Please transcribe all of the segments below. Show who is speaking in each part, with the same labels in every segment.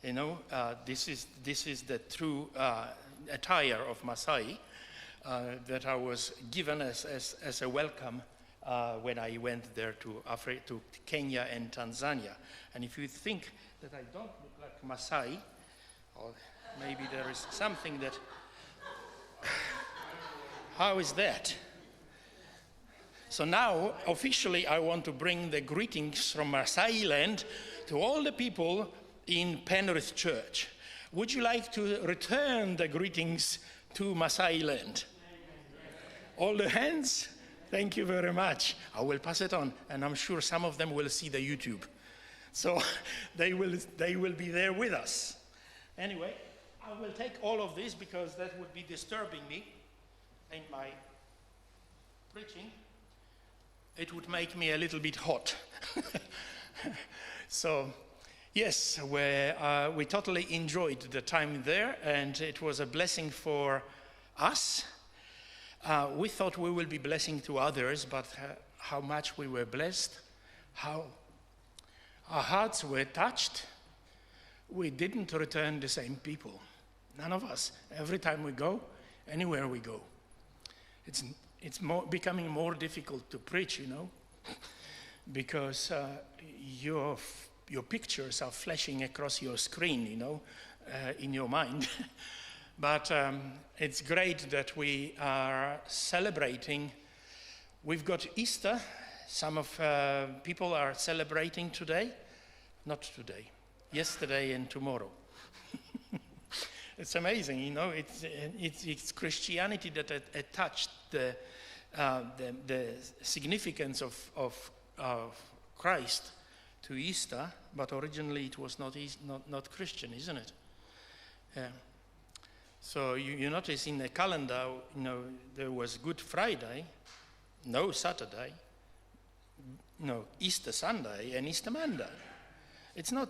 Speaker 1: This is the true attire of Maasai that I was given as a welcome when I went there to Kenya and Tanzania. And if you think that I don't look like Maasai, or maybe there is something that... How is that? So now, officially, I want to bring the greetings from Maasai land to all the people in Penrith Church. Would you like to return the greetings to Maasai land? All the hands? Thank you very much. I will pass it on, and I'm sure some of them will see the YouTube. So they will be there with us. Anyway, I will take all of this because that would be disturbing me in my preaching. It would make me a little bit hot. So, yes, we totally enjoyed the time there, and it was a blessing for us. We thought we will be blessing to others, but how much we were blessed, how our hearts were touched. We didn't return the same people. None of us. Every time we go, anywhere we go. It's becoming more difficult to preach, because your pictures are flashing across your screen, in your mind. But it's great that we are celebrating. We've got Easter. Some of people are celebrating today. Not today. Yesterday and tomorrow. It's amazing, it's Christianity that attached the significance of Christ to Easter, but originally it was not Christian, isn't it? So you notice in the calendar, there was Good Friday, no Saturday, no Easter Sunday, and Easter Monday. It's not,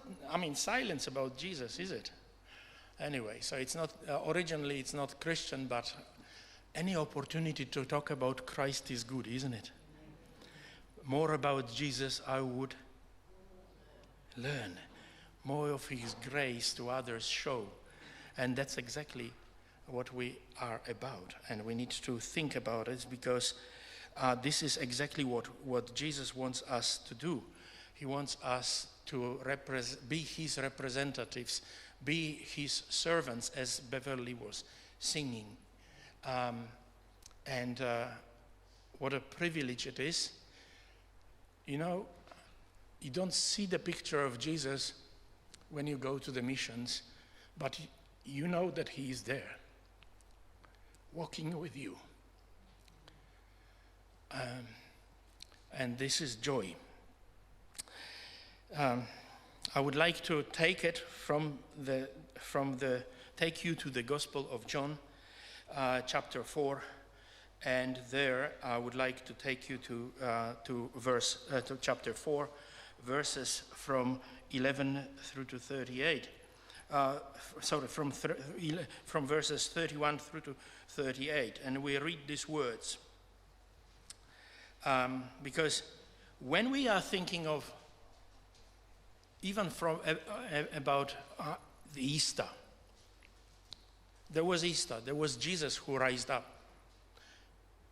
Speaker 1: silence about Jesus, is it? Anyway, so it's not, originally it's not Christian, but any opportunity to talk about Christ is good, isn't it? More about Jesus I would learn. More of his grace to others show. And that's exactly what we are about. And we need to think about it because this is exactly what Jesus wants us to do. He wants us to be his representatives, be his servants, as Beverly was singing. And what a privilege it is. You don't see the picture of Jesus when you go to the missions, but you know that he is there, walking with you. And this is joy. I would like to take it take you to the Gospel of John, chapter 4, and there I would like to take you to chapter 4, verses from 11 through to 38. From verses 31 through to 38, and we read these words. Because when we are thinking of even about the Easter, there was Easter, there was Jesus who rised up.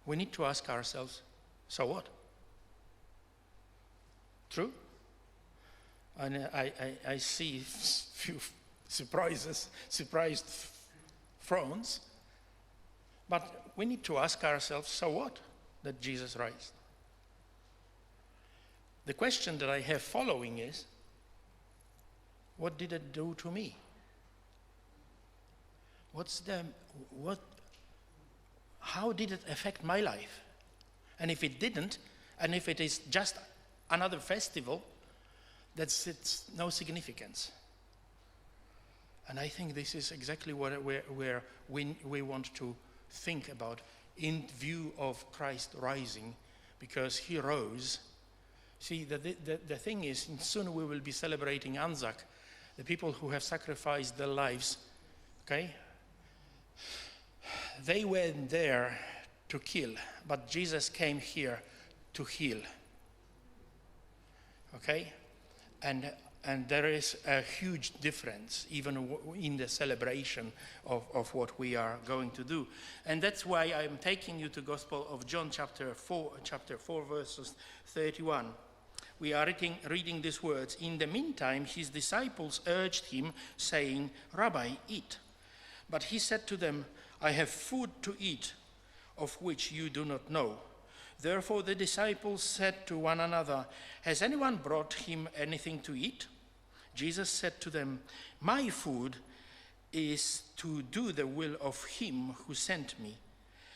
Speaker 1: We need to ask ourselves, so what? True? And I see few surprised frowns, but we need to ask ourselves, so what that Jesus raised? The question that I have following is, what did it do to me? How did it affect my life? And if it didn't, and if it is just another festival, it's no significance. And I think this is exactly where we want to think about in view of Christ rising, because he rose. See, the thing is, soon we will be celebrating Anzac, the people who have sacrificed their lives, okay? They went there to kill, but Jesus came here to heal, okay? And And there is a huge difference, even in the celebration of what we are going to do. And that's why I'm taking you to Gospel of John, chapter 4, verses 31. We are reading these words. In the meantime, his disciples urged him, saying, "Rabbi, eat." But he said to them, "I have food to eat, of which you do not know." Therefore the disciples said to one another, "Has anyone brought him anything to eat?" Jesus said to them, "My food is to do the will of him who sent me,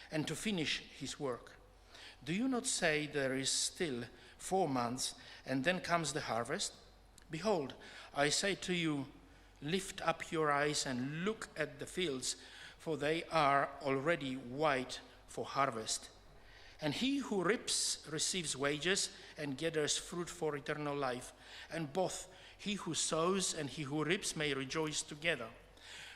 Speaker 1: and to finish his work. Do you not say there is still 4 months, and then comes the harvest? Behold, I say to you, lift up your eyes and look at the fields, for they are already white for harvest. And he who reaps receives wages and gathers fruit for eternal life. And both he who sows and he who reaps may rejoice together.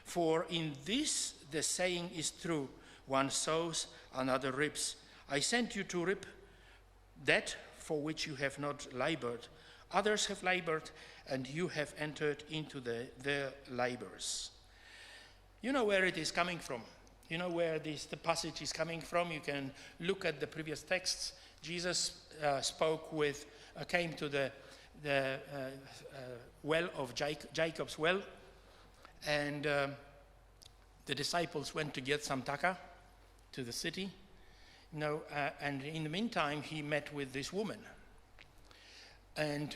Speaker 1: For in this the saying is true, one sows, another reaps. I sent you to reap that for which you have not labored. Others have labored, and you have entered into their labors." You know where it is coming from. You know where the passage is coming from. You can look at the previous texts. Jesus came to the well of Jacob's well, and the disciples went to get some taka to the city. And in the meantime, he met with this woman. And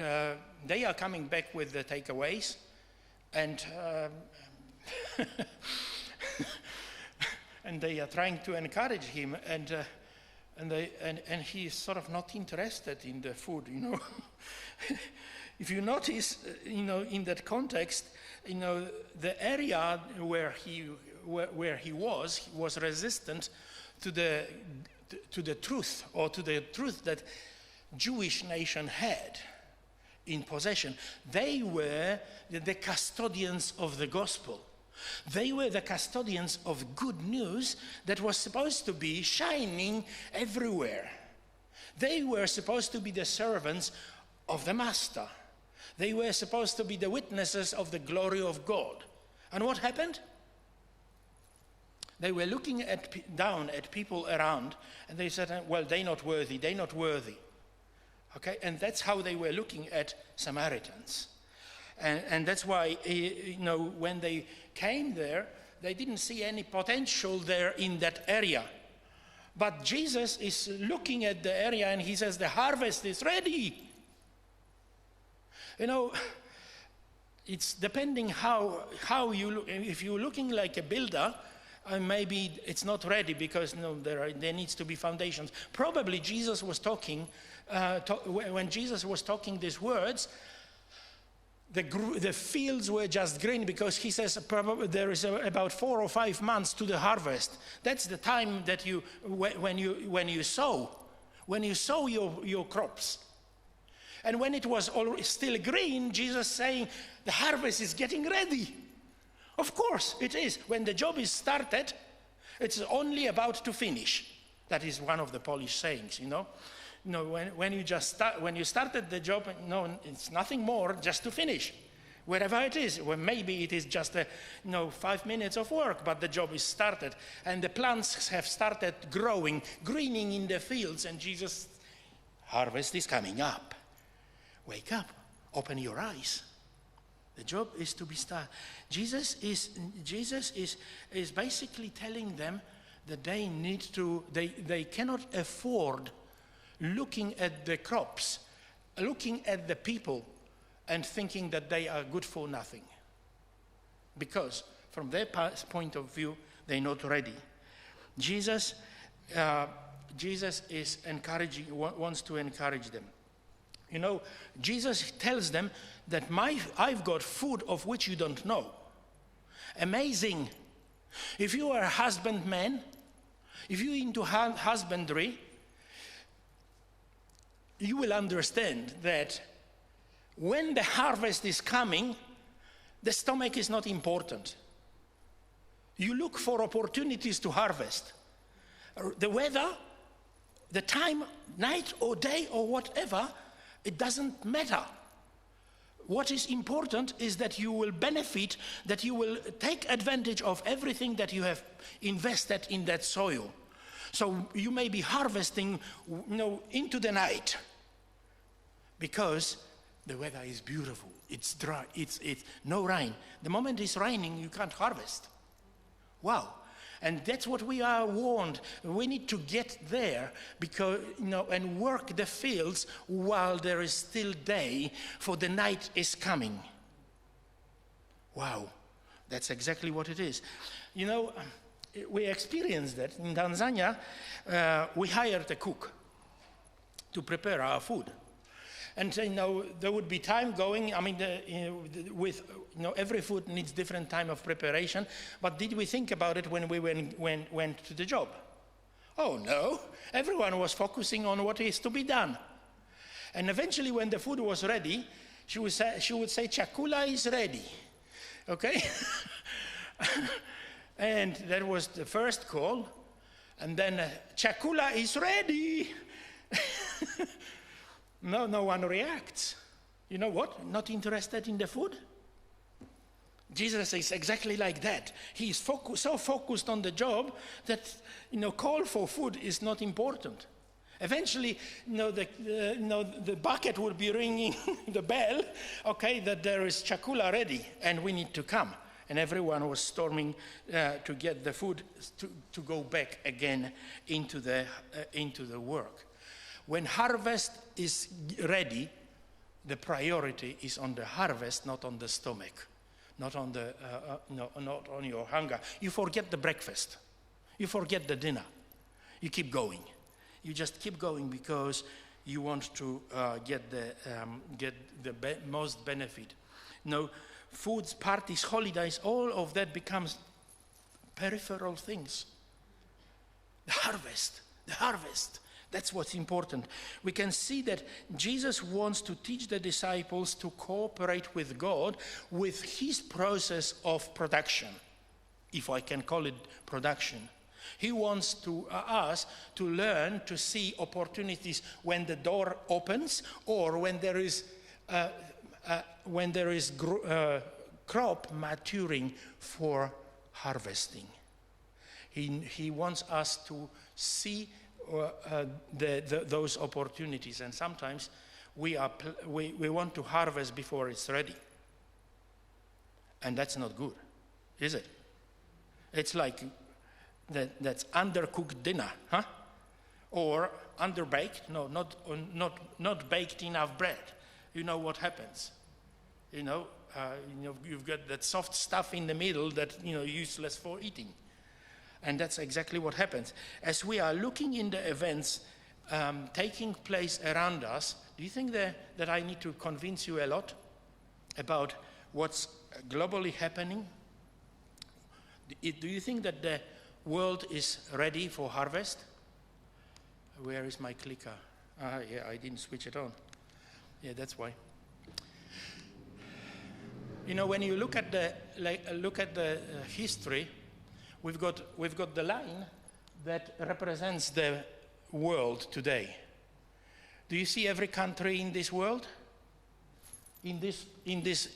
Speaker 1: they are coming back with the takeaways, and and they are trying to encourage him, and he is sort of not interested in the food. If you notice, in that context, the area where he was resistant to the truth, or to the truth that Jewish nation had in possession. They were the custodians of the gospel. They were the custodians of good news that was supposed to be shining everywhere. They were supposed to be the servants of the master. They were supposed to be the witnesses of the glory of God. And what happened? They were looking down at people around, and they said, well, they're not worthy, they're not worthy. Okay, and that's how they were looking at Samaritans. And that's why, when they came there, they didn't see any potential there in that area. But Jesus is looking at the area, and he says, the harvest is ready. It's depending how you look. If you're looking like a builder, maybe it's not ready because there needs to be foundations. Probably Jesus was talking, when Jesus was talking these words, the fields were just green, because he says probably there is about 4 or 5 months to the harvest. That's the time that when you sow your crops. And when it was still green, Jesus saying the harvest is getting ready. Of course it is. When the job is started, it's only about to finish. That is one of the Polish sayings, when you started the job, it's nothing more just to finish. Wherever it is, maybe it is just 5 minutes of work, but the job is started, and the plants have started growing, greening in the fields, and Jesus, harvest is coming up. Wake up, open your eyes. The job is to be started. Jesus is basically telling them that they cannot afford looking at the crops, looking at the people, and thinking that they are good for nothing. Because from their point of view, they're not ready. Jesus is wants to encourage them. Jesus tells them that I've got food of which you don't know. Amazing. If you are a husbandman, if you're into husbandry, you will understand that when the harvest is coming, the stomach is not important. You look for opportunities to harvest. The weather, the time, night or day or whatever, it doesn't matter. What is important is that you will benefit, that you will take advantage of everything that you have invested in that soil. So you may be harvesting, into the night because the weather is beautiful. It's dry. It's no rain. The moment it's raining, you can't harvest. Wow. And that's what we are warned. We need to get there because, and work the fields while there is still day, for the night is coming. Wow. That's exactly what it is. We experienced that in Tanzania. We hired a cook to prepare our food. And there would be time going. Every food needs different time of preparation. But did we think about it when we went to the job? Oh no! Everyone was focusing on what is to be done. And eventually, when the food was ready, she would say, "Chakula is ready." Okay. And that was the first call. And then, "Chakula is ready." No one reacts. You know what? Not interested in the food? Jesus is exactly like that. He is so focused on the job that, call for food is not important. Eventually, the bucket will be ringing the bell, okay, that there is chakula ready and we need to come. And everyone was storming to get the food to go back again into the work. When harvest is ready, the priority is on the harvest, not on the stomach, not on not on your hunger. You forget the breakfast, you forget the dinner. You keep going. You just keep going because you want to get the most benefit. Foods, parties, holidays, all of that becomes peripheral things. The harvest. That's what's important. We can see that Jesus wants to teach the disciples to cooperate with God with his process of production, if I can call it production. He wants us to learn to see opportunities when the door opens or when there is crop maturing for harvesting. He wants us to see those opportunities, and sometimes we want to harvest before it's ready, and that's not good, is it? It's like that's undercooked dinner, huh? Or underbaked? No, not baked enough bread. You know what happens? You've got that soft stuff in the middle that useless for eating. And that's exactly what happens. As we are looking in the events taking place around us, do you think that I need to convince you a lot about what's globally happening? Do you think that the world is ready for harvest? Where is my clicker? Yeah, I didn't switch it on. Yeah, that's why. When you look at the history, we've got the line that represents the world today. Do you see every country in this world? In this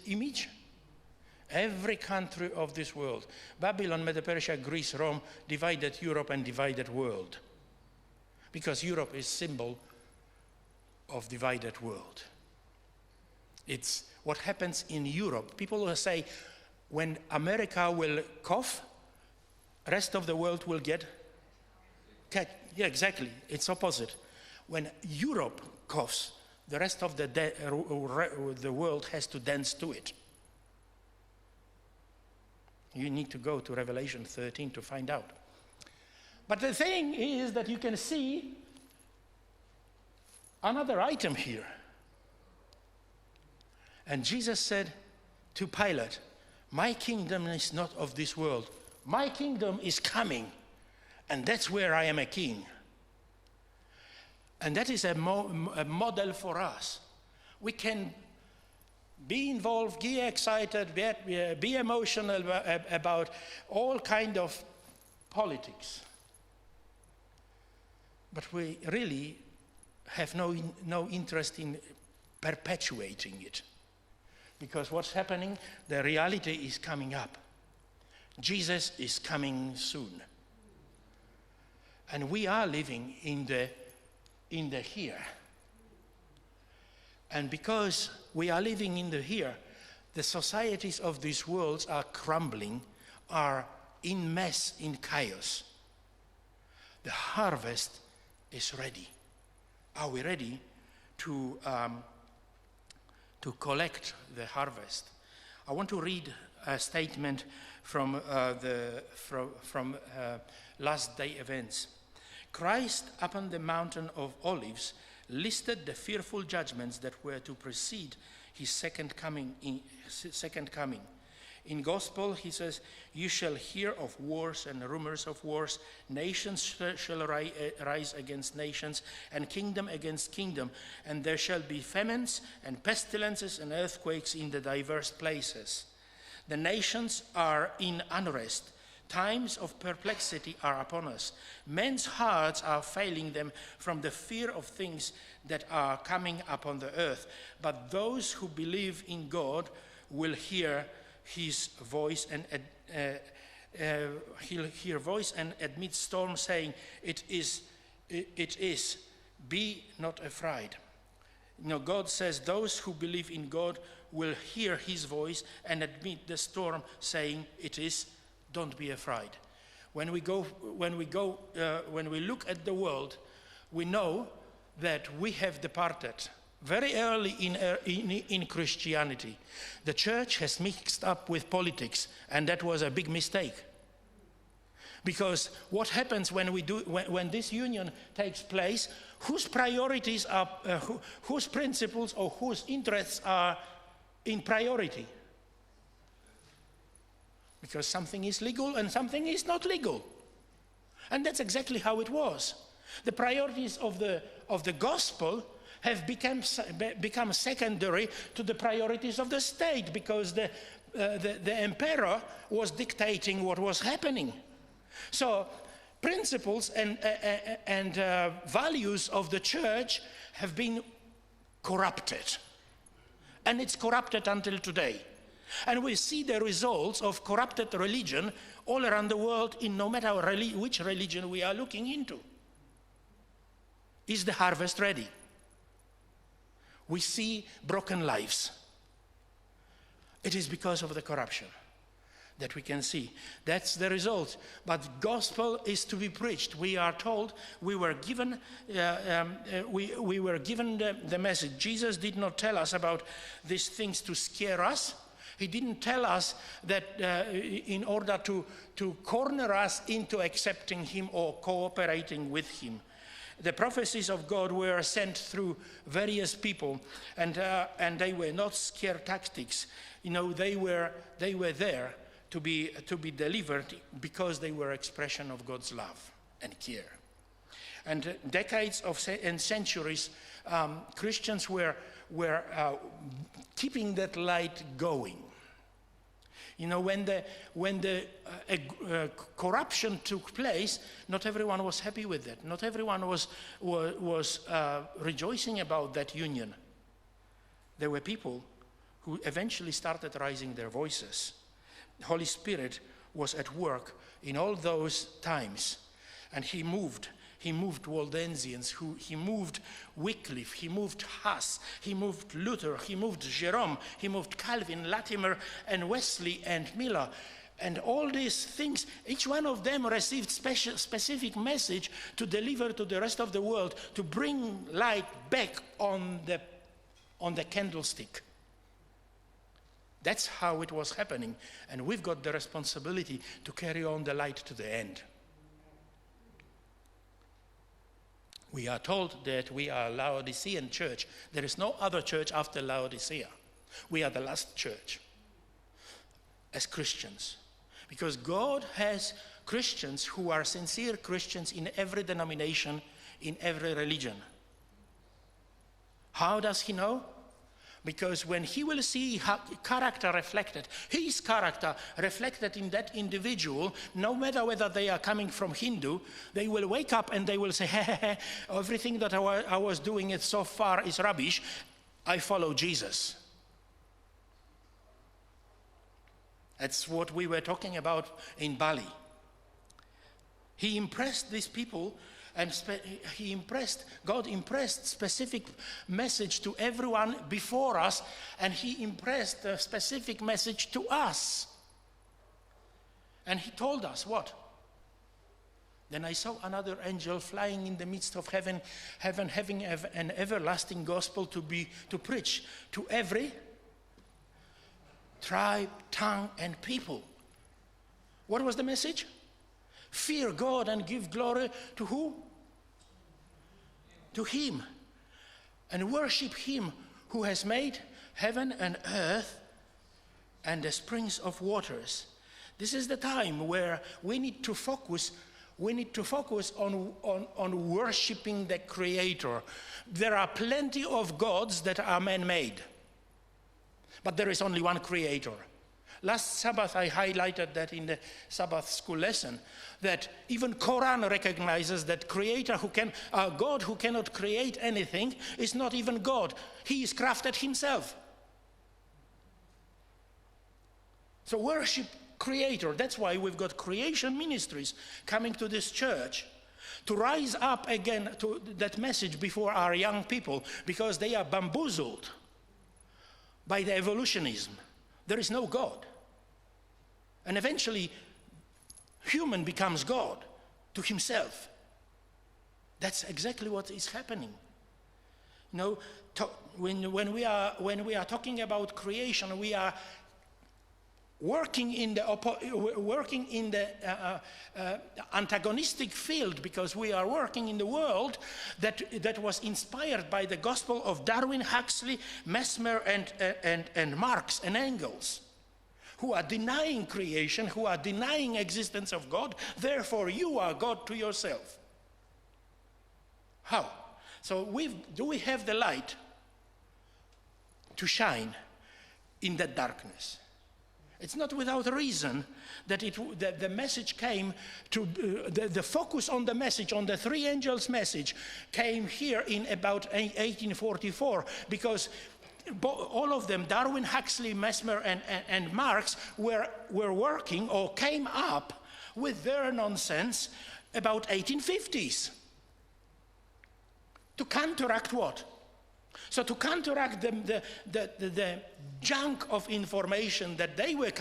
Speaker 1: image? Every country of this world. Babylon, Medo-Persia, Greece, Rome divided Europe and divided world. Because Europe is symbol of divided world. It's what happens in Europe. People will say, when America will cough, rest of the world will get cat. Yeah, exactly. It's opposite. When Europe coughs, the rest of the world has to dance to it. You need to go to Revelation 13 to find out. But the thing is that you can see another item here. And Jesus said to Pilate, "My kingdom is not of this world. My kingdom is coming, and that's where I am a king." And that is a model for us. We can be involved, get excited, be emotional about all kind of politics. But we really have no interest in perpetuating it. Because what's happening? The reality is coming up. Jesus is coming soon. And we are living in the here. And because we are living in the here, the societies of these worlds are crumbling, are in mess, in chaos. The harvest is ready. Are we ready to collect the harvest? I want to read a statement from last day events. Christ upon the mountain of Olives listed the fearful judgments that were to precede his second coming. In gospel, he says, "You shall hear of wars and rumors of wars. Nations shall rise against nations, and kingdom against kingdom. And there shall be famines and pestilences and earthquakes in the diverse places. The nations are in unrest. Times of perplexity are upon us. Men's hearts are failing them from the fear of things that are coming upon the earth. But those who believe in God will hear his voice and he'll hear voice and admit storm, saying, it is, be not afraid." God says those who believe in God will hear his voice and admit the storm, saying, it is, don't be afraid. When we look at the world, we know that we have departed. Very early in Christianity, the church has mixed up with politics, and that was a big mistake. Because what happens when this union takes place? Whose priorities are, whose principles or whose interests are in priority? Because something is legal and something is not legal, and that's exactly how it was. The priorities of the gospel have become secondary to the priorities of the state, because the emperor was dictating what was happening. So principles and values of the church have been corrupted. And it's corrupted until today. And we see the results of corrupted religion all around the world, in no matter which religion we are looking into. Is the harvest ready? We see broken lives. It is because of the corruption that we can see. That's the result. But gospel is to be preached. We are told, we were given the message. Jesus did not tell us about these things to scare us. He didn't tell us that in order to corner us into accepting him or cooperating with him. The prophecies of God were sent through various people, and they were not scare tactics. They were there to be delivered because they were expression of God's love and care. And decades and centuries, Christians were keeping that light going. When the corruption took place, not everyone was happy with it. Not everyone was rejoicing about that union. There were people who eventually started raising their voices. The Holy Spirit was at work in all those times, and he moved Waldensians, he moved Wycliffe, he moved Huss, he moved Luther, he moved Jerome, he moved Calvin, Latimer, and Wesley, and Miller. And all these things, each one of them received specific message to deliver to the rest of the world, to bring light back on the candlestick. That's how it was happening, and we've got the responsibility to carry on the light to the end. We are told that we are a Laodicean church. There is no other church after Laodicea. We are the last church as Christians, because God has Christians who are sincere Christians in every denomination, in every religion. How does he know? Because when he will see character reflected, his character reflected in that individual, no matter whether they are coming from Hindu, they will wake up and they will say, hey, everything that I was doing so far is rubbish. I follow Jesus. That's what we were talking about in Bali. He impressed these people, and God impressed specific message to everyone before us, and he impressed a specific message to us. And he told us what? Then I saw another angel flying in the midst of heaven, having an everlasting gospel to preach to every tribe, tongue, and people. What was the message? Fear God and give glory to who? To him. And worship him who has made heaven and earth and the springs of waters. This is the time where we need to focus on worshiping the Creator. There are plenty of gods that are man-made, but there is only one Creator. Last Sabbath I highlighted that in the Sabbath school lesson, that even Quran recognizes that God who cannot create anything is not even God. He is crafted himself. So worship Creator. That's why we've got creation ministries coming to this church to rise up again to that message before our young people, because they are bamboozled by the evolutionism. There is no God. And eventually, human becomes God to himself. That's exactly what is happening. You know, when we are talking about creation, we are working in the antagonistic field, because we are working in the world that was inspired by the gospel of Darwin, Huxley, Mesmer, and Marx and Engels, who are denying creation, who are denying existence of God. Therefore, you are God to yourself. How? So do we have the light to shine in that darkness? It's not without reason that the message came to, the focus on the message, on the three angels' message, came here in about 1844, because all of them, Darwin, Huxley, Mesmer, and Marx, were working or came up with their nonsense about 1850s. To counteract what? So to counteract the junk of information that they were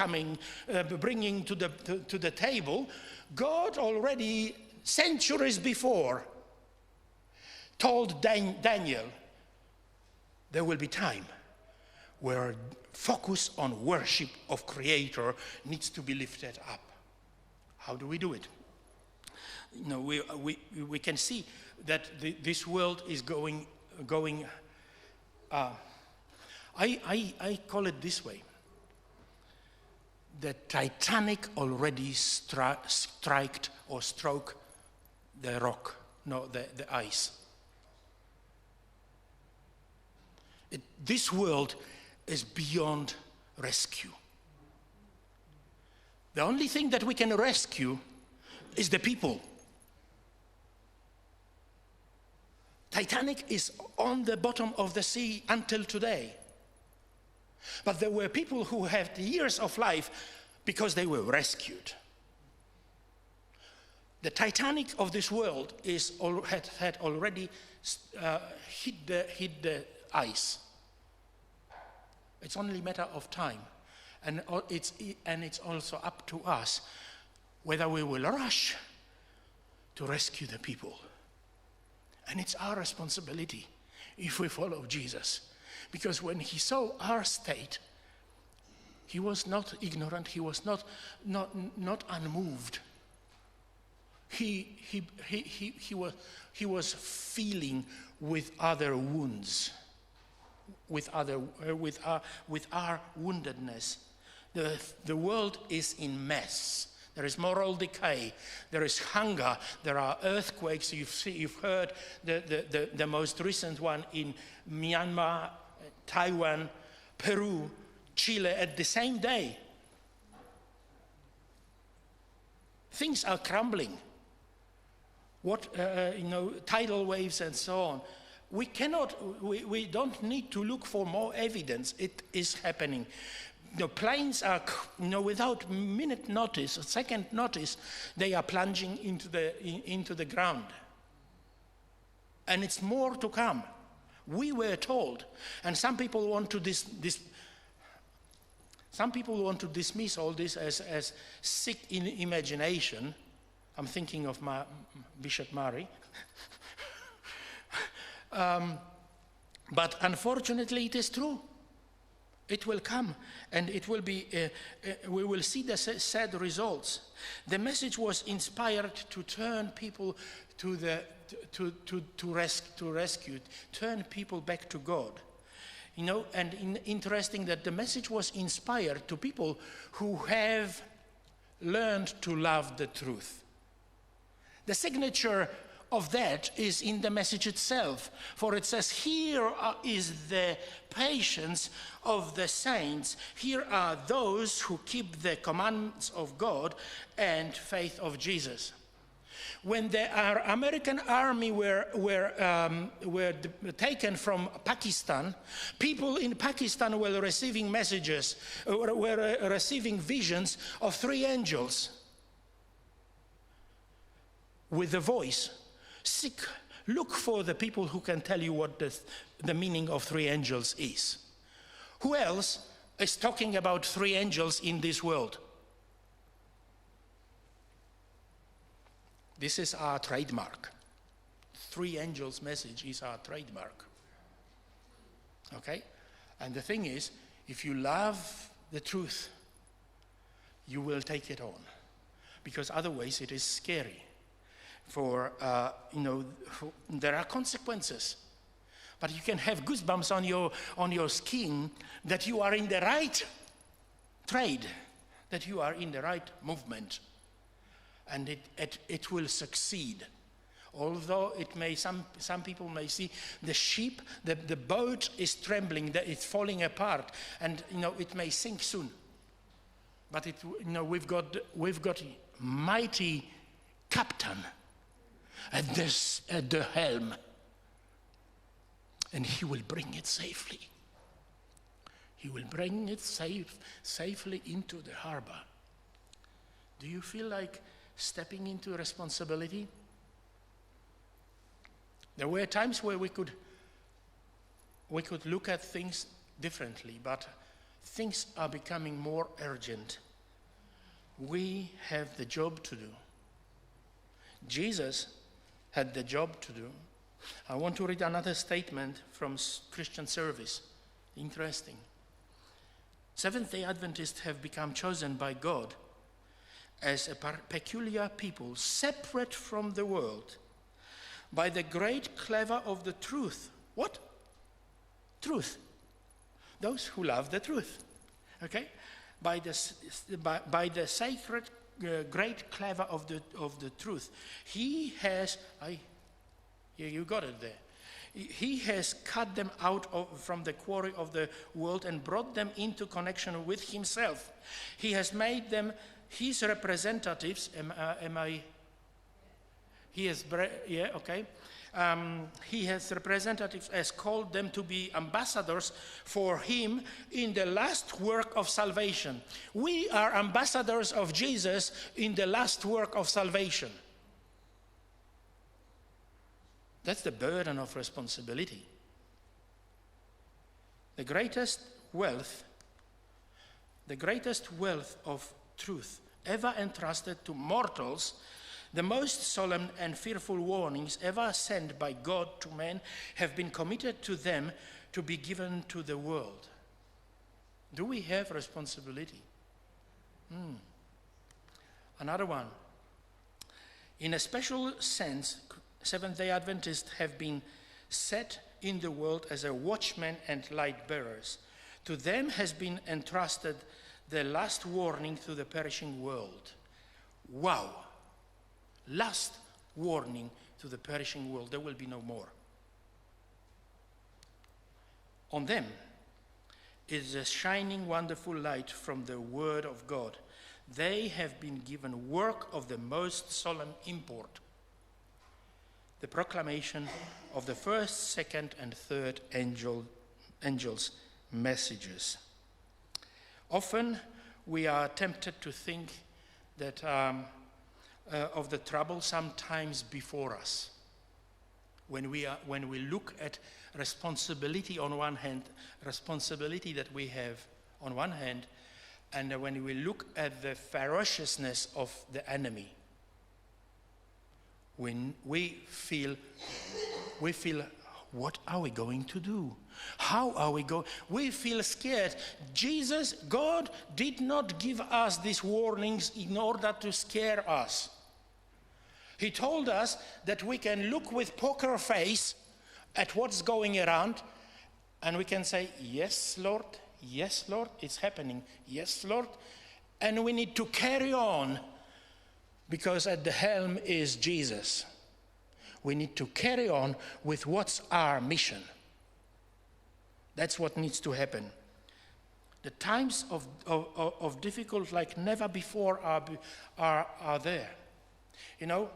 Speaker 1: bringing to the table, God already centuries before told Daniel, there will be time where focus on worship of Creator needs to be lifted up. How do we do it? You know, we can see that this world is going. I call it this way. The Titanic already stroked the rock, the ice. This world is beyond rescue. The only thing that we can rescue is the people. Titanic is on the bottom of the sea until today. But there were people who had years of life because they were rescued. The Titanic of this world had already hit the ice. It's only a matter of time. And it's also up to us whether we will rush to rescue the people. And it's our responsibility if we follow Jesus. Because when he saw our state, he was not ignorant, he was not unmoved. He was feeling with other wounds, with our woundedness. The world is in mess. There is moral decay. There is hunger. There are earthquakes. You've heard the most recent one in Myanmar, Taiwan, Peru, Chile at the same day. Things are crumbling. Tidal waves and so on. We don't need to look for more evidence. It is happening. planes are, without minute notice, second notice, they are plunging into the ground. And it's more to come. We were told, and some people want to dismiss all this as sick in imagination. I'm thinking of Bishop Murray. But unfortunately, it is true. It will come, and it will be. We will see the sad results. The message was inspired to turn people to rescue, turn people back to God. And interesting that the message was inspired to people who have learned to love the truth. The signature of that is in the message itself, for it says, here is the patience of the saints. Here are those who keep the commandments of God and faith of Jesus. When the American army were taken from Pakistan, people in Pakistan were receiving messages, were receiving visions of three angels with a voice. Look for the people who can tell you what the meaning of three angels is. Who else is talking about three angels in this world? This is our trademark. Three angels message is our trademark. Okay? And the thing is, if you love the truth, you will take it on. Because otherwise it is scary. There are consequences. But you can have goosebumps on your skin that you are in the right trade, that you are in the right movement. And it will succeed. Although some people may see the ship, the boat is trembling, that it's falling apart, and it may sink soon. But we've got a mighty captain at the helm, and he will bring it safely. He will bring it safely into the harbor. Do you feel like stepping into responsibility? There were times where we could look at things differently, but things are becoming more urgent. We have the job to do. Jesus had the job to do. I want to read another statement from Christian Service. Interesting. Seventh-day Adventists have become chosen by God as a peculiar people, separate from the world, by the great clever of the truth. What? Truth. Those who love the truth. Okay? By the sacred great clever of the truth. He has, you got it there. He has cut them out from the quarry of the world and brought them into connection with himself. He has made them his representatives. He has representatives, has called them to be ambassadors for him in the last work of salvation. We are ambassadors of Jesus in the last work of salvation. That's the burden of responsibility. The greatest wealth of truth ever entrusted to mortals, the most solemn and fearful warnings ever sent by God to men have been committed to them to be given to the world. Do we have responsibility? Another one. In a special sense, Seventh-day Adventists have been set in the world as a watchmen and light bearers. To them has been entrusted the last warning to the perishing world. Wow! Last warning to the perishing world. There will be no more. On them is a shining, wonderful light from the Word of God. They have been given work of the most solemn import. The proclamation of the first, second, and third angels' messages. Often we are tempted to think that of the trouble sometimes before us. When we look at responsibility on one hand, responsibility that we have on one hand, and when we look at the ferociousness of the enemy, when we feel, what are we going to do? How are we going? We feel scared. God did not give us these warnings in order to scare us. He told us that we can look with poker face at what's going around, and we can say, yes, Lord, it's happening. Yes, Lord. And we need to carry on, because at the helm is Jesus. We need to carry on with what's our mission. That's what needs to happen. The times of difficult like never before are there. You know,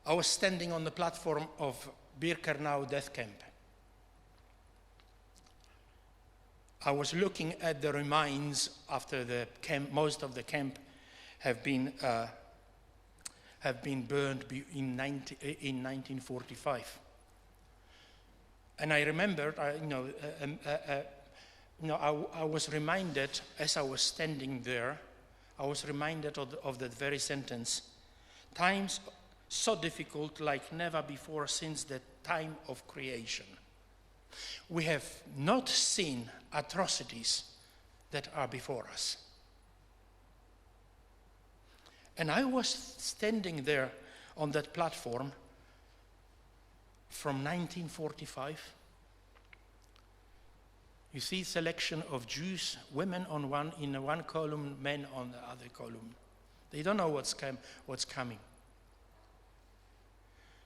Speaker 1: I was standing on the platform of Birkenau death camp. I was looking at the remains after the camp. Most of the camp have been burned in 1945. And I remembered, I was reminded as I was standing there, I was reminded of that very sentence. Times so difficult like never before since the time of creation. We have not seen atrocities that are before us. And I was standing there on that platform from 1945. You see selection of Jews, women in one column, men on the other column. They don't know what's coming.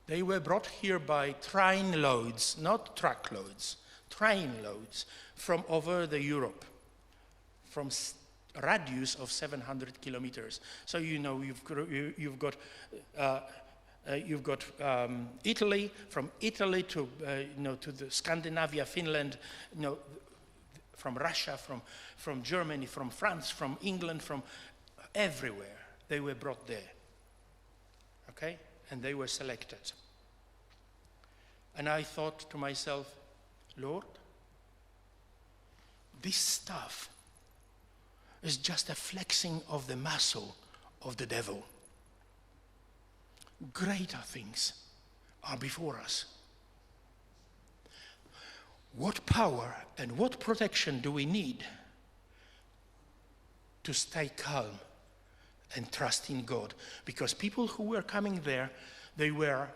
Speaker 1: They were brought here by train loads, not truck loads, train loads from over the Europe, from radius of 700 kilometers. So you've got Italy, from Italy to to the Scandinavia, Finland, from Russia, from Germany, from France, from England, from everywhere. They were brought there. Okay? And they were selected. And I thought to myself, Lord, this stuff is just a flexing of the muscle of the devil. Greater things are before us. What power and what protection do we need to stay calm and trust in God? Because people who were coming there, they were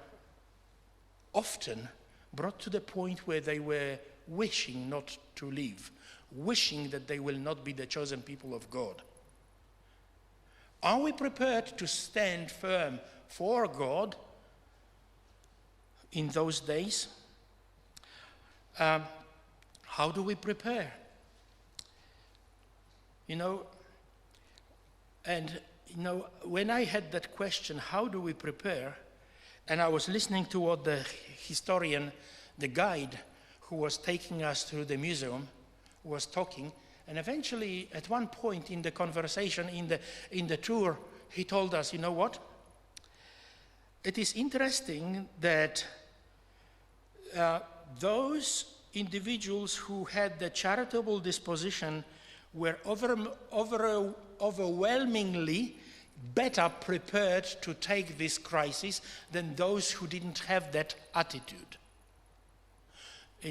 Speaker 1: often brought to the point where they were wishing not to live, wishing that they will not be the chosen people of God. Are we prepared to stand firm for God in those days? How do we prepare? When I had that question, how do we prepare? And I was listening to what the historian, the guide who was taking us through the museum, was talking. And eventually, at one point in the conversation, in the tour, he told us, you know what? It is interesting that those individuals who had the charitable disposition were overwhelmingly better prepared to take this crisis than those who didn't have that attitude.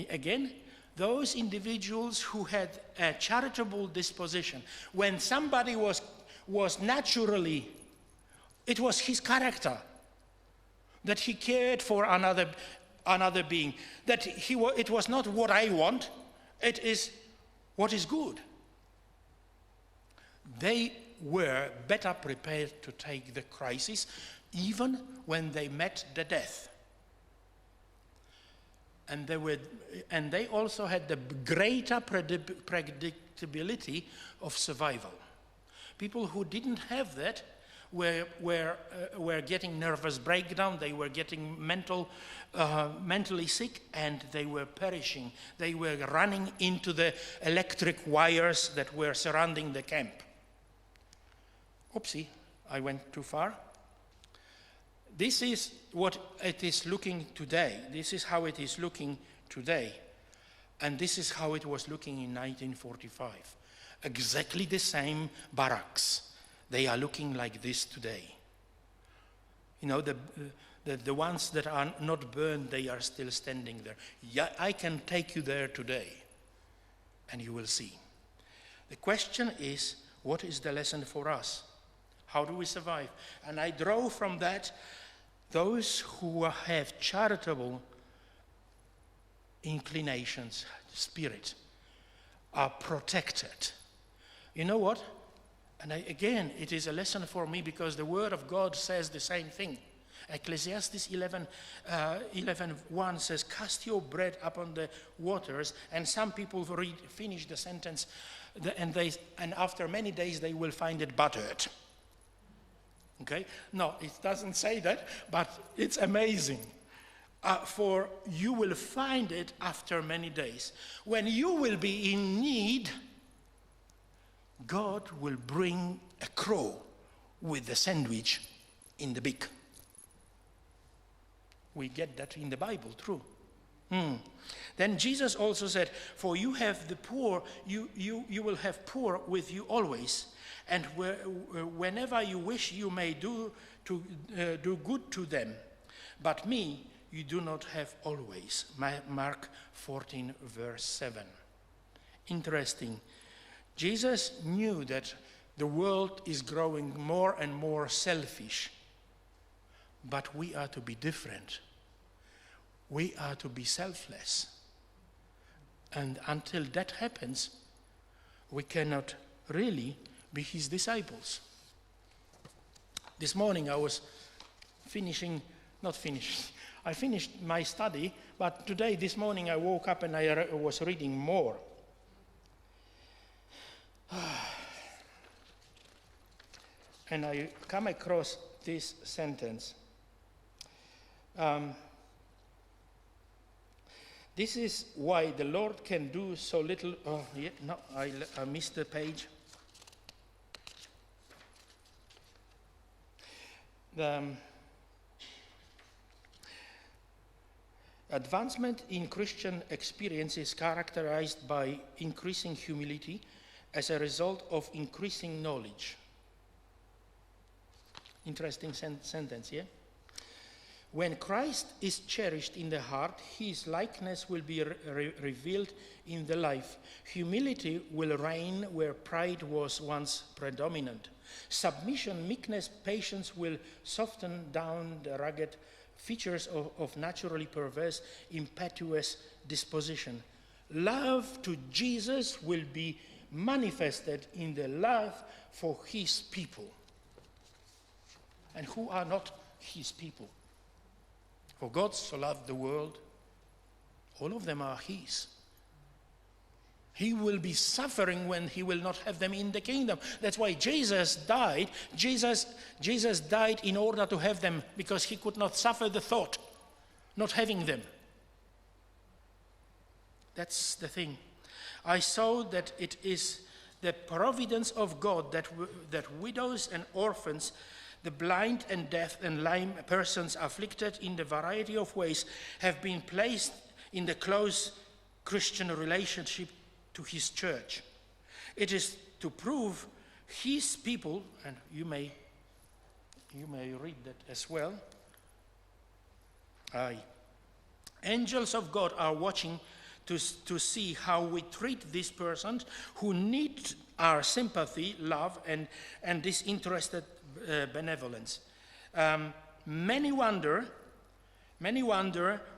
Speaker 1: Again, those individuals who had a charitable disposition, when somebody was naturally, it was his character, that he cared for another being, that it was not what I want, it is what is good. They were better prepared to take the crisis, even when they met the death. And they also had the greater predictability of survival. People who didn't have that were getting nervous breakdown, they were getting mentally sick, and they were perishing. They were running into the electric wires that were surrounding the camp. Oopsie, I went too far. This is what it is looking today. This is how it is looking today. And this is how it was looking in 1945. Exactly the same barracks. They are looking like this today. You know, the ones that are not burned, they are still standing there. Yeah, I can take you there today, and you will see. The question is, what is the lesson for us? How do we survive? And I draw from that those who have charitable inclinations, spirit, are protected. You know what? And again, it is a lesson for me because the Word of God says the same thing. Ecclesiastes 11:1 says, "Cast your bread upon the waters," and some people finish the sentence, and after many days they will find it buttered. Okay? No, it doesn't say that, but it's amazing. For you will find it after many days. When you will be in need, God will bring a crow with the sandwich in the beak. We get that in the Bible, true. Then Jesus also said, "For you have the poor, you will have poor with you always, and whenever you wish, you may do good to them. But me, you do not have always." Mark 14, verse 7. Interesting. Jesus knew that the world is growing more and more selfish, but we are to be different. We are to be selfless. And until that happens, we cannot really be his disciples. This morning I was I finished my study, but this morning I woke up and I was reading more. And I come across this sentence. This is why the Lord can do so little. I missed the page. The advancement in Christian experience is characterized by increasing humility as a result of increasing knowledge. Interesting sentence, yeah? When Christ is cherished in the heart, his likeness will be revealed in the life. Humility will reign where pride was once predominant. Submission, meekness, patience will soften down the rugged features of naturally perverse, impetuous disposition. Love to Jesus will be manifested in the love for his people. And who are not his people? For God so loved the world, all of them are his. He will be suffering when he will not have them in the kingdom. That's why Jesus died. Jesus died in order to have them, because he could not suffer the thought not having them. That's the thing. I saw that it is the providence of God that widows and orphans, the blind and deaf and lame persons afflicted in the variety of ways have been placed in the close Christian relationship to his church. It is to prove his people, and you may read that as well. Angels of God are watching to see how we treat these persons who need our sympathy, love, and disinterested benevolence. Many wonder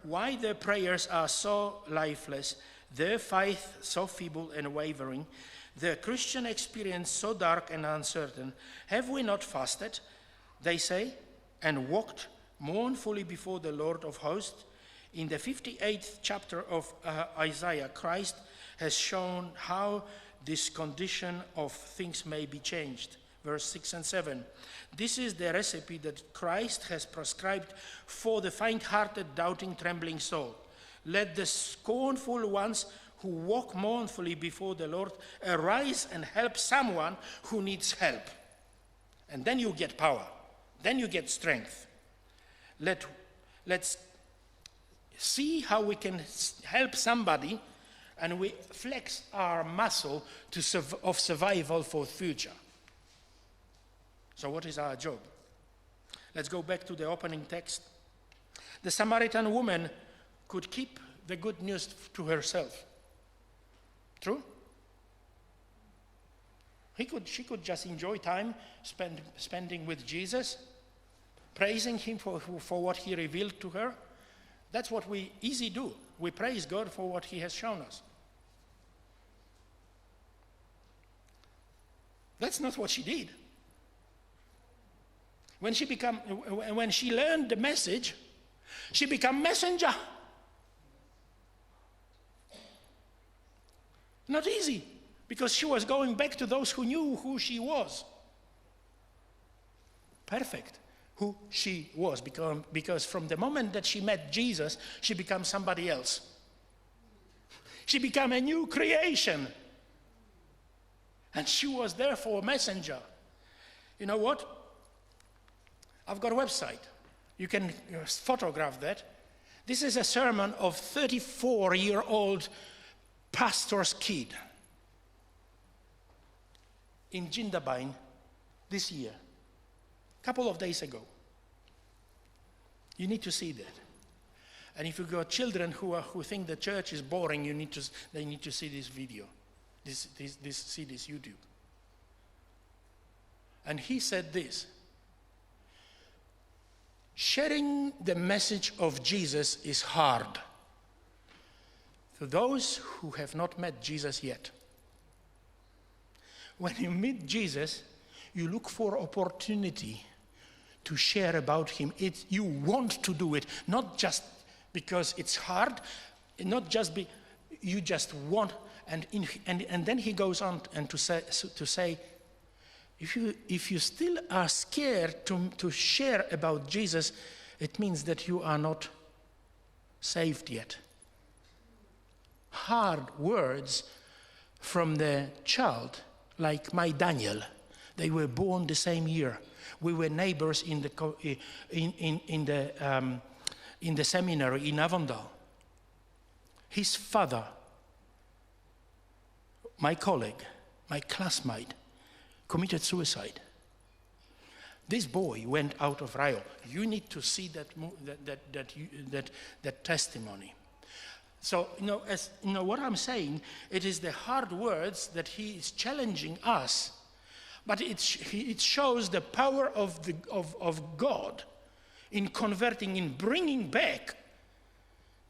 Speaker 1: why their prayers are so lifeless, their faith so feeble and wavering, their Christian experience so dark and uncertain. Have we not fasted, they say, and walked mournfully before the Lord of hosts? In the 58th chapter of Isaiah, Christ has shown how this condition of things may be changed. verse 6 and 7. This is the recipe that Christ has prescribed for the faint-hearted, doubting, trembling soul. Let the scornful ones who walk mournfully before the Lord arise and help someone who needs help. And then you get power. Then you get strength. Let's see how we can help somebody, and we flex our muscle of survival for the future. So what is our job? Let's go back to the opening text. The Samaritan woman could keep the good news to herself. True? She could just enjoy time spending with Jesus, praising him for what he revealed to her. That's what we easily do. We praise God for what he has shown us. That's not what she did. When she learned the message, she became messenger. Not easy, because she was going back to those who knew who she was. Perfect, who she was, because from the moment that she met Jesus, she became somebody else. She became a new creation. And she was therefore a messenger. You know what? I've got a website. You can photograph that. This is a sermon of 34-year-old pastor's kid in Jindabyne this year, a couple of days ago. You need to see that. And if you've got children who think the church is boring, they need to see this video, see this YouTube. And he said this: sharing the message of Jesus is hard to those who have not met Jesus yet. When you meet Jesus, you look for opportunity to share about him. You want to do it, not just because it's hard, not just you just want. And then he goes on and to say, if you still are scared to share about Jesus, it means that you are not saved yet. Hard words from the child, like my Daniel. They were born the same year. We were neighbors in the seminary in Avondale. His father, my colleague, my classmate, committed suicide. This boy went out of Rio. You need to see that testimony. So, what I'm saying, it is the hard words that he is challenging us, but it shows the power of God in converting, in bringing back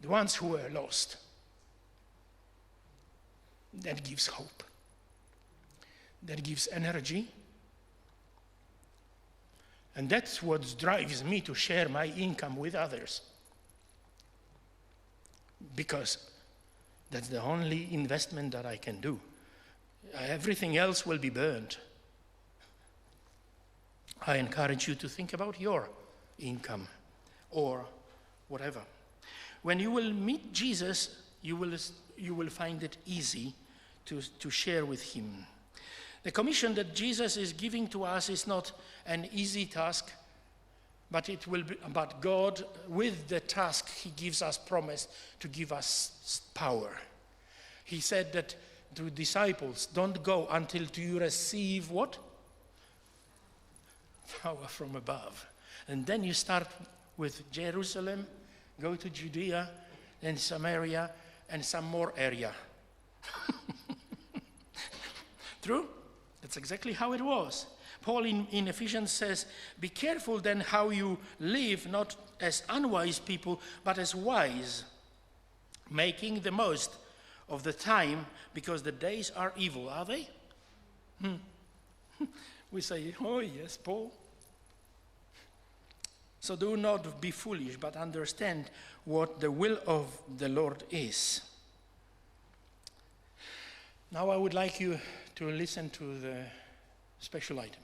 Speaker 1: the ones who were lost. That gives hope. That gives energy. And that's what drives me to share my income with others. Because that's the only investment that I can do. Everything else will be burned. I encourage you to think about your income or whatever. When you will meet Jesus, you will find it easy to share with him. The commission that Jesus is giving to us is not an easy task, but it will be about God. With the task, he gives us promise to give us power. He said that to disciples, don't go until you receive what? Power from above. And then you start with Jerusalem, go to Judea, then Samaria, and some more area. True? That's exactly how it was. Paul in Ephesians says, be careful then how you live, not as unwise people, but as wise, making the most of the time, because the days are evil. Are they? We say, oh yes, Paul. So do not be foolish, but understand what the will of the Lord is. Now I would like you to listen to the special item.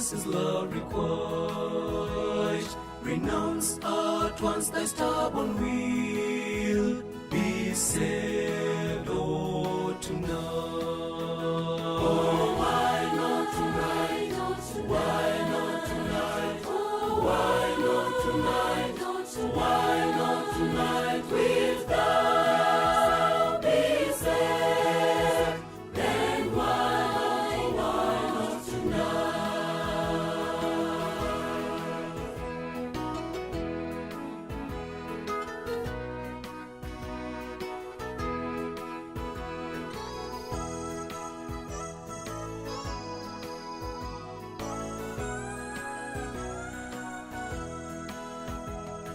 Speaker 2: us His love requite. Renounce at once thy stubborn will. Be saved, oh, tonight. Oh, why not tonight? Why not tonight? Why not tonight? Why not tonight? Wilt thou be saved? Then why not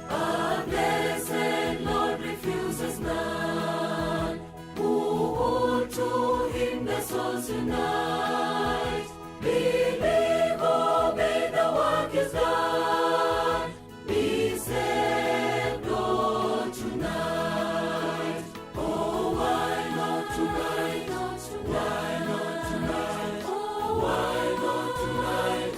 Speaker 2: Our blessed Lord refuses none who to Him their souls unite. Believe, obey, the work is done. Be saved, oh, tonight. Oh, why not tonight? Why not tonight? Why not tonight?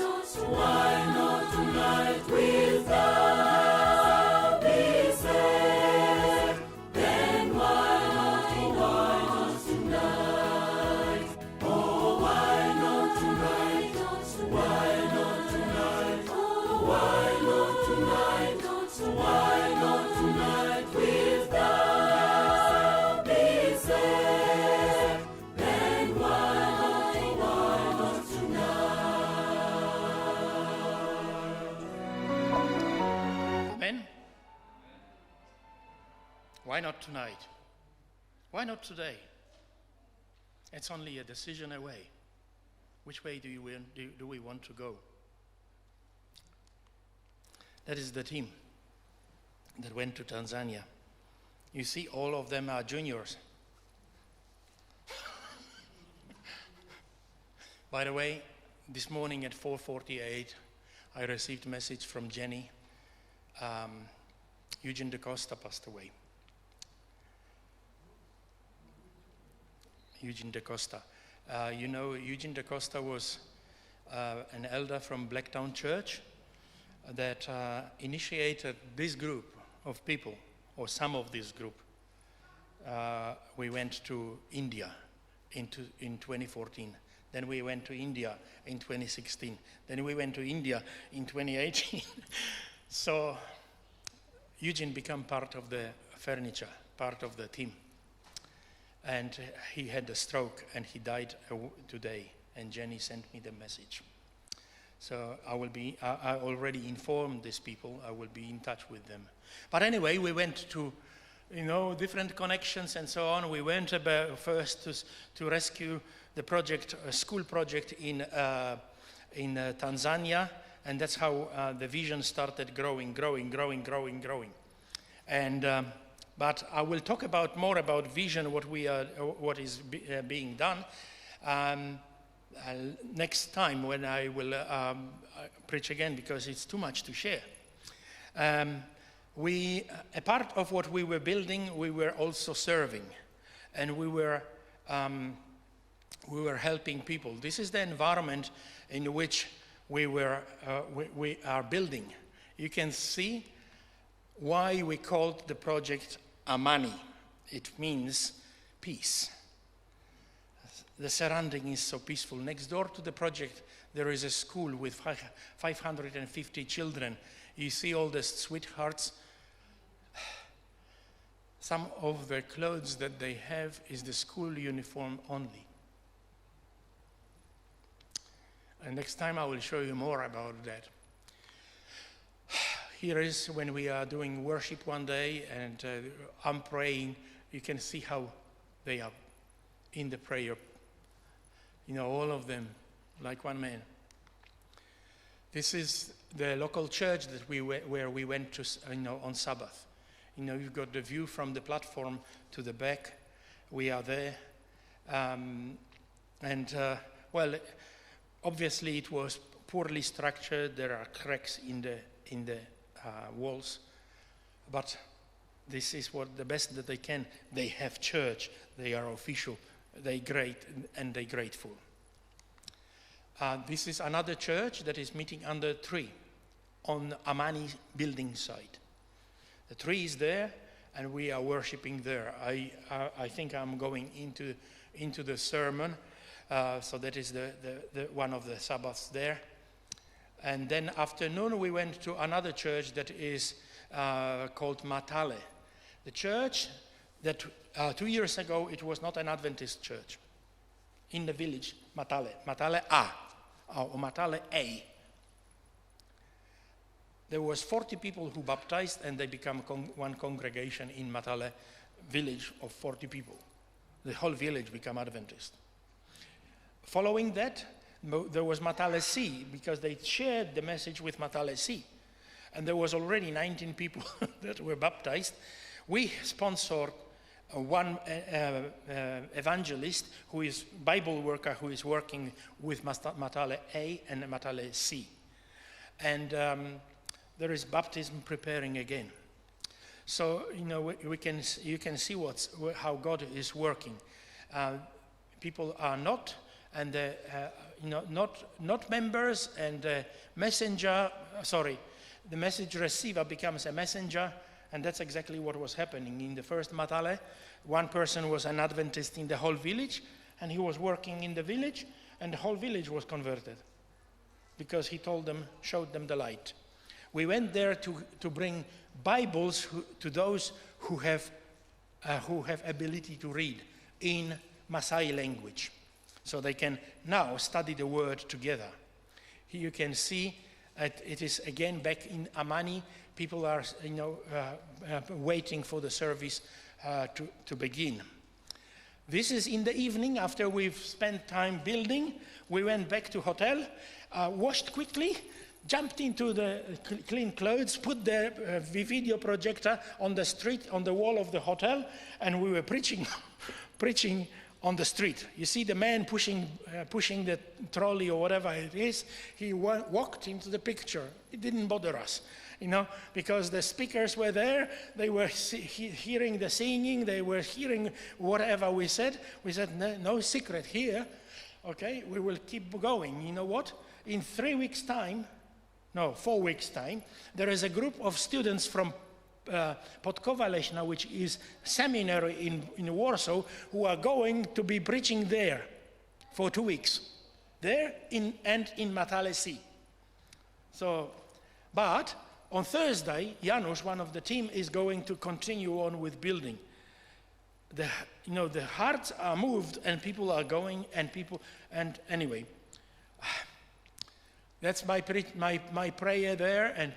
Speaker 2: Why not tonight? Wilt thou be saved? Then why not tonight? Oh, why not tonight? Why not tonight? Why not tonight? Why not tonight? Wilt thou be saved? Then why not tonight?
Speaker 1: Amen? Why not tonight? Why not today? It's only a decision away. Which way do we want to go? That is the team that went to Tanzania. You see, all of them are juniors. By the way, this morning at 4:48, I received a message from Jenny. Eugene da Costa passed away. Eugene da Costa. You know, Eugene da Costa was an elder from Blacktown Church that initiated this group of people, or some of this group. We went to India in 2014. Then we went to India in 2016. Then we went to India in 2018. So Eugene became part of the furniture, part of the team. And he had a stroke and he died today. And Jenny sent me the message. So I already informed these people. I will be in touch with them. But anyway, we went to, different connections and so on. We went first to rescue the project, a school project in Tanzania. And that's how the vision started growing. And but I will talk more about vision, what is being done next time when I will preach again, because it's too much to share. A part of what we were building, we were also serving, and we were helping people. This is the environment in which we are building. You can see why we called the project Amani. It means peace. The surrounding is so peaceful. Next door to the project, there is a school with 550 children. You see all the sweethearts. Some of the clothes that they have is the school uniform only. And next time I will show you more about that. Here is when we are doing worship one day and I'm praying. You can see how they are in the prayer. All of them like one man. This is the local church that where we went to, on Sabbath. You've got the view from the platform to the back. We are there. Obviously it was poorly structured. There are cracks in the walls, but this is the best that they can. They have church. They are official. They're great and they're grateful. This is another church that is meeting under a tree on Amani building site. The tree is there, and we are worshiping there. I think I'm going into the sermon, so that is the one of the Sabbaths there. And then afternoon we went to another church that is called Matale. The church that 2 years ago it was not an Adventist church. In the village, Matale A, or Matale A. There was 40 people who baptized, and they become one congregation in Matale village of 40 people. The whole village became Adventist. Following that, there was Matale C, because they shared the message with Matale C. And there was already 19 people that were baptized. We sponsored one evangelist who is Bible worker who is working with Matale A and Matale C. And there is baptism preparing again. So, you can see how God is working. People are not, and not members, and the message receiver becomes a messenger, and that's exactly what was happening in the first Matale. One person was an Adventist in the whole village, and he was working in the village, and the whole village was converted because he showed them the light. We went there to bring Bibles to those who have ability to read in Maasai language, so they can now study the word together. Here you can see it is again back in Amani. People are waiting for the service to begin. This is in the evening after we've spent time building. We went back to hotel, washed quickly, jumped into the clean clothes, put the video projector on the street, on the wall of the hotel, and we were preaching on the street. You see the man pushing the trolley or whatever it is. He walked into the picture. It didn't bother us, because the speakers were there. They were hearing the singing. They were hearing whatever we said. We said, no secret here. Okay, we will keep going. You know what? In 4 weeks' time, there is a group of students from Podkowa Leśna, which is seminary in Warsaw, who are going to be preaching there for 2 weeks. There in Matale C. So, but on Thursday, Janusz, one of the team, is going to continue on with building. The hearts are moved, and people are going, and anyway. That's my prayer there, and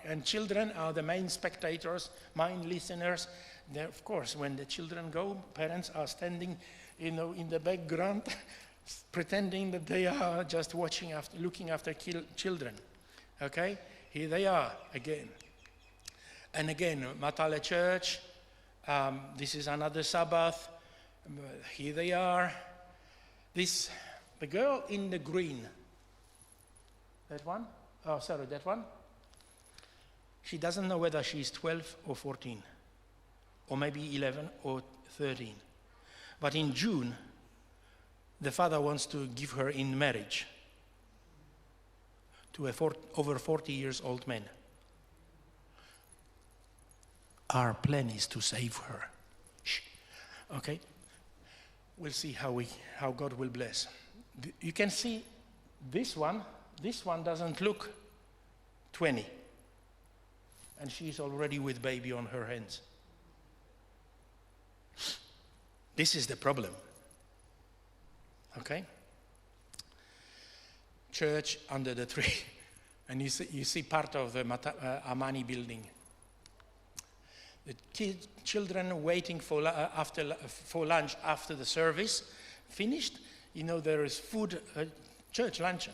Speaker 1: and children are the main spectators, main listeners. There, of course, when the children go, parents are standing, in the background, pretending that they are just looking after children. Okay, here they are again, and again, Matale Church. This is another Sabbath. Here they are. The girl in the green. That one? Oh, sorry, that one? She doesn't know whether she's 12 or 14, or maybe 11 or 13. But in June, the father wants to give her in marriage to a over 40 years old man. Our plan is to save her. Shh. Okay? We'll see how God will bless. You can see this one. This one doesn't look 20. And she's already with baby on her hands. This is the problem. Okay? Church under the tree. And you see part of the Amani building. The children waiting for lunch after the service finished. There is food, church luncheon.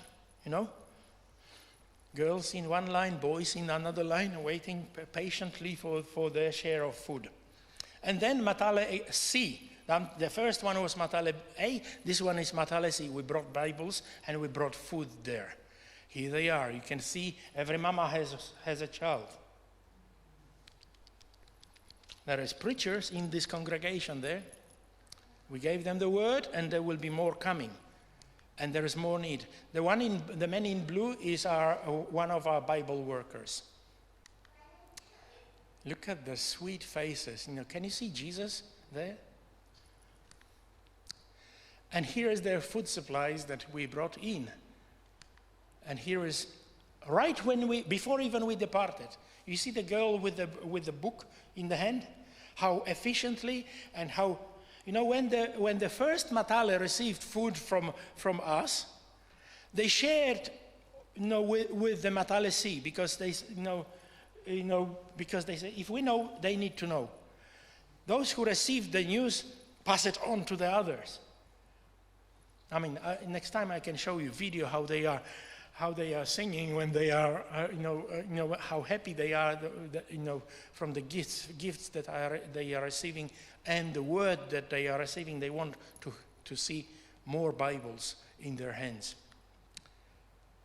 Speaker 1: Girls in one line, boys in another line, waiting patiently for their share of food. And then Matale C. The first one was Matale A. This one is Matale C. We brought Bibles and we brought food there. Here they are. You can see every mama has a child. There is preachers in this congregation there. We gave them the word, and there will be more coming. And there is more need. The man in blue is one of our Bible workers. Look at the sweet faces. Can you see Jesus there? And here is their food supplies that we brought in. And here is right before even we departed. You see the girl with the book in the hand? How efficiently and how, when the first Matale received food from us, they shared, with the Matale Sea because they, because they say, if we know, they need to know. Those who received the news pass it on to the others. Next time I can show you video how they are singing when they are, how happy they are, from the gifts that they are receiving and the word that they are receiving. They want to see more Bibles in their hands.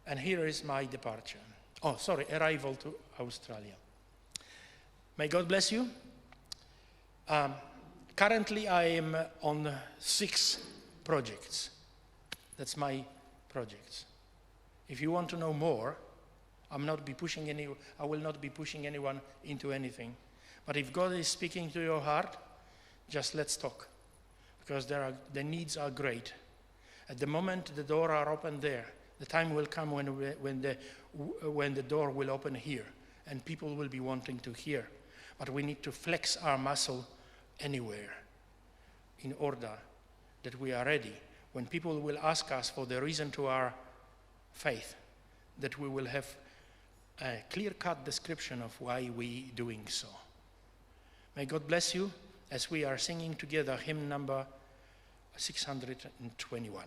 Speaker 1: And here is my departure. Arrival to Australia. May God bless you. Currently I am on 6 projects. That's my projects. If you want to know more, I will not be pushing anyone into anything. But if God is speaking to your heart, just let's talk. Because the needs are great. At the moment the door are open there. The time will come when the door will open here. And people will be wanting to hear. But we need to flex our muscle anywhere in order that we are ready. When people will ask us for the reason to our faith, that we will have a clear-cut description of why we doing so. May God bless you as we are singing together hymn number 621.